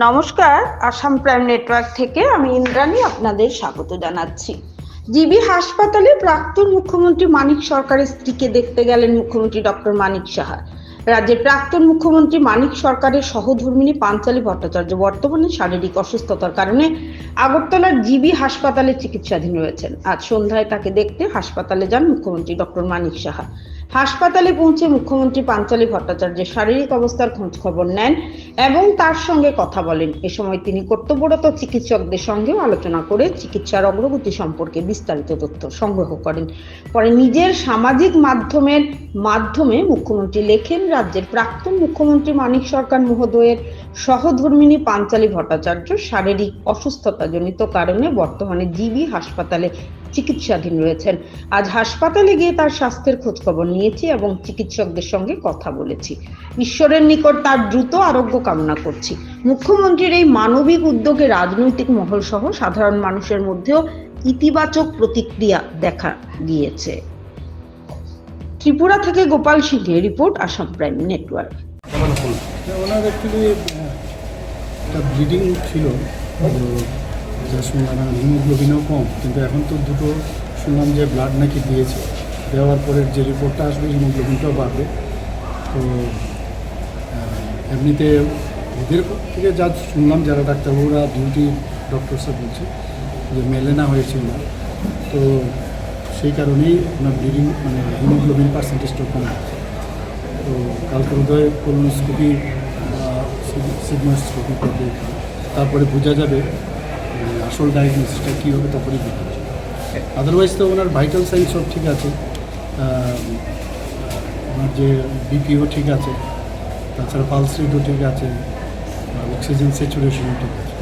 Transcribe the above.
নমস্কার, Assam prime network থেকে আমি ইন্দ্রাণী আপনাদের স্বাগত জানাচ্ছি। জিবি হাসপাতালে প্রাক্তন মুখ্যমন্ত্রী মানিক সরকারের স্ত্রীকে দেখতে গেলেন মুখ্যমন্ত্রী ডক্টর মানিক সাহা। রাজ্যের প্রাক্তন মুখ্যমন্ত্রী মানিক সরকারের সহধর্মিণী পাঞ্চালী ভট্টাচার্য বর্তমানে শারীরিক অসুস্থতার কারণে আগরতলার জিবি হাসপাতালে চিকিৎসাধীন রয়েছেন। আজ সন্ধ্যায় তাকে দেখতে হাসপাতালে যান মুখ্যমন্ত্রী ডক্টর মানিক সাহা। হাসপাতালে পৌঁছে মুখ্যমন্ত্রী পাঞ্চালী ভট্টাচার্যের শারীরিক অবস্থার খোঁজ খবর নেন এবং তার সঙ্গে কথা বলেন। এ সময় তিনি কর্তব্যরত চিকিৎসকদের সঙ্গেও আলোচনা করে চিকিৎসার অগ্রগতি সম্পর্কে বিস্তারিত তথ্য সংগ্রহ করেন। পরে নিজের সামাজিক মাধ্যমে মুখ্যমন্ত্রী লেখেন, রাজ্যের প্রাক্তন মুখ্যমন্ত্রী মানিক সরকার মহোদয়ের সহধর্মিণী পাঞ্চালী ভট্টাচার্য শারীরিক অসুস্থতাজনিত কারণে বর্তমানে জিবি হাসপাতালে চিকিৎসাধীন রয়েছেন। আজ হাসপাতালে গিয়ে তার স্বাস্থ্যের খোঁজ খবর নিয়েছি এবং চিকিৎসকদের সঙ্গে কথা বলেছি। ঈশ্বরের নিকট তার দ্রুত আরোগ্য কামনা করছি। মুখ্যমন্ত্রীর এই মানবিক উদ্যোগে রাজনৈতিক মহল সহ সাধারণ মানুষের মধ্যেও ইতিবাচক প্রতিক্রিয়া দেখা গিয়েছে। ত্রিপুরা থেকে গোপাল সিংহের রিপোর্ট, আসাম প্রাইম নেটওয়ার্ক। ওনার অ্যাকচুয়ালি একটা ব্লিডিং ছিল, যা শুনলাম হিমোগ্লোবিনও কম, কিন্তু এখন তো দুটো শুনলাম যে ব্লাড নাকি দিয়েছে, দেওয়ার পরে যে রিপোর্টটা আসবে হিমোগ্লোবিনটাও বাড়বে। তো এমনিতে ওদের থেকে যা শুনলাম, যারা ডাক্তারবাবুরা ডিউটি ডক্টরসরা বলছে যে মেলেনা হয়েছে না, তো সেই কারণেই ওনার ব্লিডিং হিমোগ্লোবিন পার্সেন্টেজটা কম আছে। তো কালকে উদয় কোলোনোস্কোপি সিগমাস্কোপি করবে, তারপরে বোঝা যাবে আসল ডায়াগনোসিসটা কী হবে, তারপরেই বোঝা যাবে। আদারওয়াইজ তো ওনার ভাইটাল সাইন সব ঠিক আছে, ওনার যে বিপিও ঠিক আছে, তাছাড়া পালস রেটও ঠিক আছে, অক্সিজেন স্যাচুরেশনও ঠিক আছে।